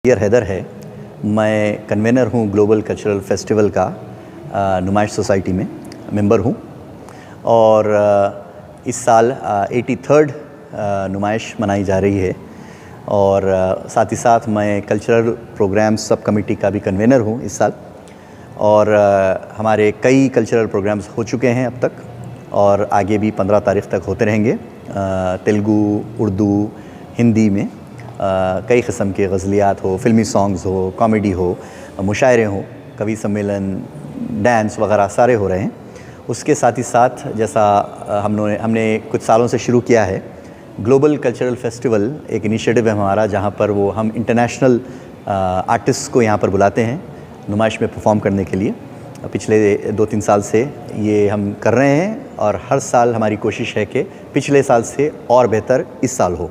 Dear Haider है। मैं convener हूँ ग्लोबल कल्चरल फेस्टिवल का नुमाइश सोसाइटी में मेंबर हूँ और इस साल 83rd नुमाइश मनाई जा रही है और साथ ही साथ मैं कल्चरल प्रोग्राम्स सब कमेटी का भी कन्वेनर हूँ इस साल। और हमारे कई कल्चरल प्रोग्राम्स हो चुके हैं अब तक और आगे भी 15 तारीख तक होते रहेंगे। तेलुगु, उर्दू, हिंदी में कई किस्म के गज़लियात हो, फ़िल्मी सॉन्ग्स हो, कॉमेडी हो, मुशायरे हों, कवि सम्मेलन, डांस वगैरह सारे हो रहे हैं। उसके साथ ही साथ जैसा हमने कुछ सालों से शुरू किया है ग्लोबल कल्चरल फेस्टिवल, एक इनिशिएटिव है हमारा जहाँ पर वो हम इंटरनेशनल आर्टिस्ट को यहाँ पर बुलाते हैं नुमाइश में परफॉर्म करने के लिए। पिछले 2-3 साल से ये हम कर रहे हैं और हर साल हमारी कोशिश है कि पिछले साल से और बेहतर इस साल हो।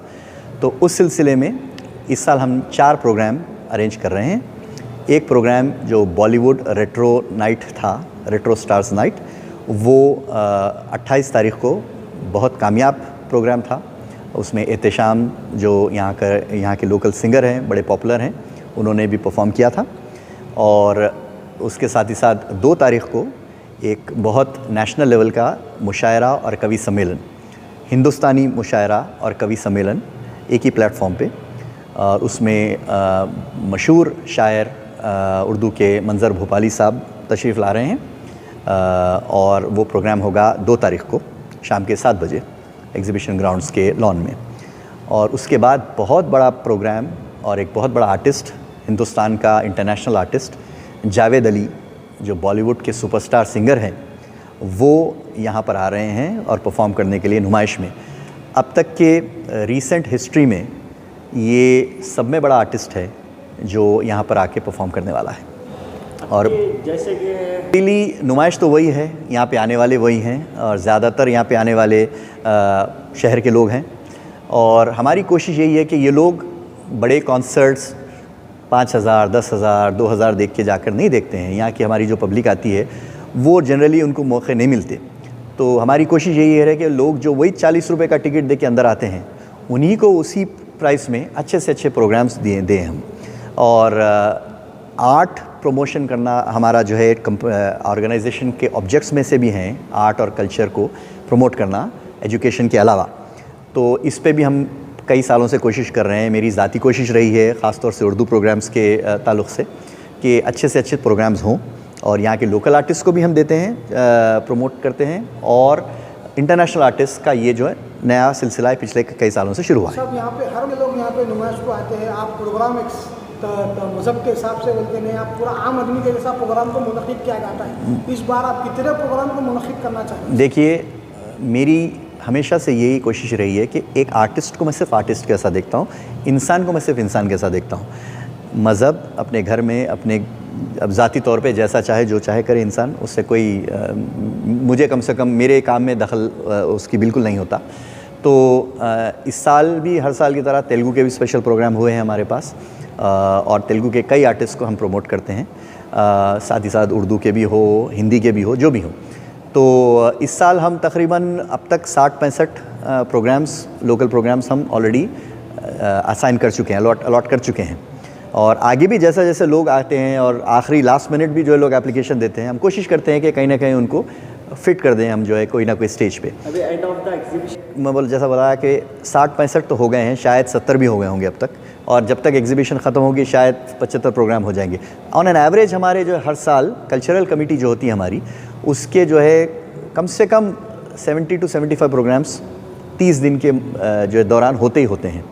तो उस सिलसिले में इस साल हम 4 प्रोग्राम अरेंज कर रहे हैं। एक प्रोग्राम जो बॉलीवुड रेट्रो नाइट था, रेट्रो स्टार्स नाइट, वो 28 तारीख को बहुत कामयाब प्रोग्राम था। उसमें एहतशाम जो यहाँ के लोकल सिंगर हैं, बड़े पॉपुलर हैं, उन्होंने भी परफॉर्म किया था। और उसके साथ ही साथ 2 तारीख को एक बहुत नेशनल लेवल का मुशायरा और कवि सम्मेलन, हिंदुस्तानी मुशायरा और कवि सम्मेलन एक ही प्लेटफॉर्म पे, और उसमें मशहूर शायर उर्दू के मंज़र भोपाली साहब तशरीफ़ ला रहे हैं और वो प्रोग्राम होगा 2 तारीख को शाम के 7 बजे एग्ज़िबिशन ग्राउंड्स के लॉन में। और उसके बाद बहुत बड़ा प्रोग्राम और एक बहुत बड़ा आर्टिस्ट, हिंदुस्तान का इंटरनेशनल आर्टिस्ट जावेद अली, जो बॉलीवुड के सुपरस्टार सिंगर हैं, वो यहाँ पर आ रहे हैं और परफॉर्म करने के लिए नुमाइश में। अब तक के रीसेंट हिस्ट्री में ये सब में बड़ा आर्टिस्ट है जो यहाँ पर आके परफॉर्म करने वाला है। और जैसे कि पहली नुमाइश तो वही है, यहाँ पे आने वाले वही हैं और ज़्यादातर यहाँ पे आने वाले शहर के लोग हैं। और हमारी कोशिश यही है कि ये लोग बड़े कॉन्सर्ट्स 5,000, 10,000, 2,000 देख के जाकर नहीं देखते हैं। यहाँ की हमारी जो पब्लिक आती है वो जनरली उनको मौके नहीं मिलते। तो हमारी कोशिश यही है कि लोग जो वही 40 रुपये का टिकट दे के अंदर आते हैं, उन्हीं को उसी प्राइस में अच्छे से अच्छे प्रोग्राम्स दें हम। और आर्ट प्रमोशन करना हमारा जो है ऑर्गेनाइजेशन के ऑब्जेक्ट्स में से भी हैं, आर्ट और कल्चर को प्रमोट करना एजुकेशन के अलावा। तो इस पे भी हम कई सालों से कोशिश कर रहे हैं। मेरी ज़ाती कोशिश रही है ख़ास तौर से उर्दू प्रोग्राम्स के ताल्लुक़ से कि अच्छे से अच्छे प्रोग्राम्स हों और यहाँ के लोकल आर्टिस्ट को भी हम देते हैं, प्रमोट करते हैं। और इंटरनेशनल आर्टिस्ट का ये जो है नया सिलसिला है, पिछले कई सालों से शुरू हुआ है। सब यहाँ पे हर लोग यहाँ पे नुमाइश को आते हैं। आप प्रोग्राम एक मज़हब के हिसाब से बोलते नहीं, आप पूरा आम आदमी के जैसा प्रोग्राम को मुनक़िद किया जाता है। इस बार आप कितने प्रोग्राम को मुनक़िद करना चाहते हैं? देखिए, मेरी हमेशा से यही कोशिश रही है कि एक आर्टिस्ट को मैं सिर्फ आर्टिस्ट कैसा देखता हूँ, इंसान को मैं सिर्फ इंसान कैसा देखता हूँ। मज़हब अपने घर में अपने अब ज़ाती तौर पे जैसा चाहे जो चाहे करे इंसान, उससे कोई मुझे कम से कम मेरे काम में दखल उसकी बिल्कुल नहीं होता। तो इस साल भी हर साल की तरह तेलुगु के भी स्पेशल प्रोग्राम हुए हैं हमारे पास और तेलुगु के कई आर्टिस्ट को हम प्रमोट करते हैं। साथ ही साथ उर्दू के भी हो, हिंदी के भी हो, जो भी हो। तो इस साल हम तकरीबन अब तक 60-65 प्रोग्राम्स, लोकल प्रोग्राम्स हम ऑलरेडी असाइन कर चुके हैं, अलॉट कर चुके हैं। और आगे भी जैसा जैसे लोग आते हैं और आखिरी लास्ट मिनट भी जो है लोग एप्लीकेशन देते हैं, हम कोशिश करते हैं कि कहीं ना कहीं उनको फिट कर दें हम जो है कोई ना कोई स्टेज पे। अभी एंड ऑफ द एग्जीबिशन मैं जैसा बताया कि 60-65 तो हो गए हैं, शायद 70 भी हो गए होंगे अब तक। और जब तक एग्जीबिशन ख़त्म होगी शायद 75 प्रोग्राम हो जाएंगे। ऑन एन एवरेज हमारे जो हर साल कल्चरल कमेटी जो होती है हमारी, उसके जो है कम से कम 70 to 75 प्रोग्राम्स 30 दिन के जो है दौरान होते ही होते हैं।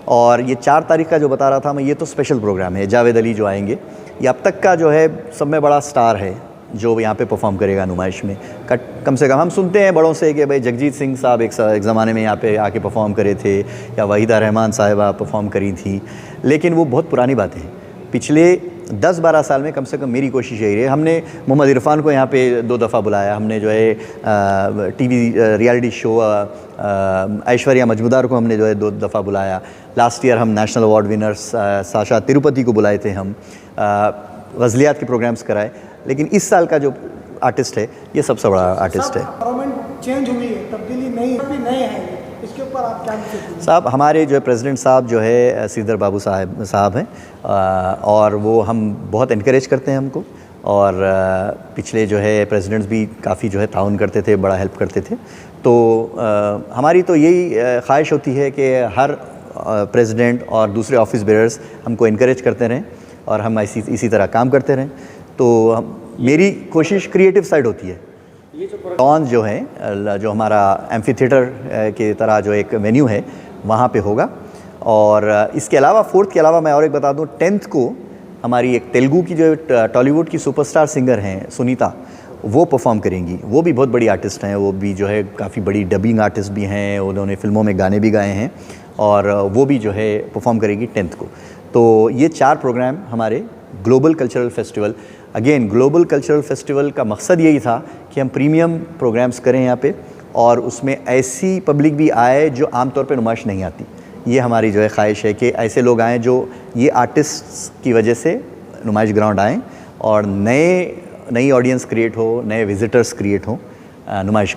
और ये 4 तारीख का जो बता रहा था मैं, ये तो स्पेशल प्रोग्राम है। जावेद अली जो आएंगे, ये अब तक का जो है सब में बड़ा स्टार है जो यहाँ पे परफॉर्म करेगा नुमाइश में। कम से कम हम सुनते हैं बड़ों से कि भाई जगजीत सिंह साहब एक ज़माने में यहाँ पे आके परफॉर्म करे थे, या वहीदा रहमान साहिबा परफॉर्म करी थी, लेकिन वो बहुत पुरानी बातें हैं। पिछले 10-12 साल में कम से कम मेरी कोशिश यही रही। हमने मोहम्मद इरफान को यहाँ पे 2 दफ़ा बुलाया, हमने जो है TV reality show Aishwarya Majumdar को हमने जो है 2 दफ़ा बुलाया। लास्ट ईयर हम national award winners Sasha Tirupati को बुलाए थे, हम गज़लियात के प्रोग्राम्स कराए। लेकिन इस साल का जो आर्टिस्ट है ये सबसे बड़ा आर्टिस्ट है। गवर्नमेंट चेंज हुई है, तब्दीली नहीं, अभी नए हैं, इसके पर आप क्या मैसेज देंगे? साहब, हमारे जो है प्रेसिडेंट साहब जो है श्रीधर बाबू साहब हैं, और वो हम बहुत इनकरेज करते हैं हमको, और पिछले जो है प्रेसिडेंट्स भी काफ़ी जो है ताउन करते थे, बड़ा हेल्प करते थे। तो हमारी तो यही ख्वाहिश होती है कि हर प्रेसिडेंट और दूसरे ऑफिस बेयर्स हमको इनकरेज करते रहें और हम इसी तरह काम करते रहें। तो मेरी कोशिश क्रिएटिव साइड होती है। लॉन्च जो है, जो हमारा एम्फी थिएटर की तरह जो एक वेन्यू है, वहाँ पे होगा। और इसके अलावा 4th के अलावा मैं और एक बता दूँ, 10th को हमारी एक तेलुगु की जो टॉलीवुड की सुपरस्टार सिंगर हैं सुनीता, वो परफॉर्म करेंगी। वो भी बहुत बड़ी आर्टिस्ट हैं, वो भी जो है काफ़ी बड़ी डबिंग आर्टिस्ट भी हैं, उन्होंने फिल्मों में गाने भी गाए हैं, और वो भी जो है परफॉर्म करेगी 10th को। तो ये 4 प्रोग्राम हमारे global cultural festival, again global cultural festival का मकसद यही था कि हम प्रीमियम प्रोग्राम्स करें यहाँ पे, और उसमें ऐसी पब्लिक भी आए जो आमतौर पे नुमाइश नहीं आती। ये हमारी जो है ख्वाहिश है कि ऐसे लोग आएँ जो ये आर्टिस्ट्स की वजह से नुमाइश ग्राउंड आएँ, और नई ऑडियंस क्रिएट हो, नए विजिटर्स क्रिएट हों नुमाइश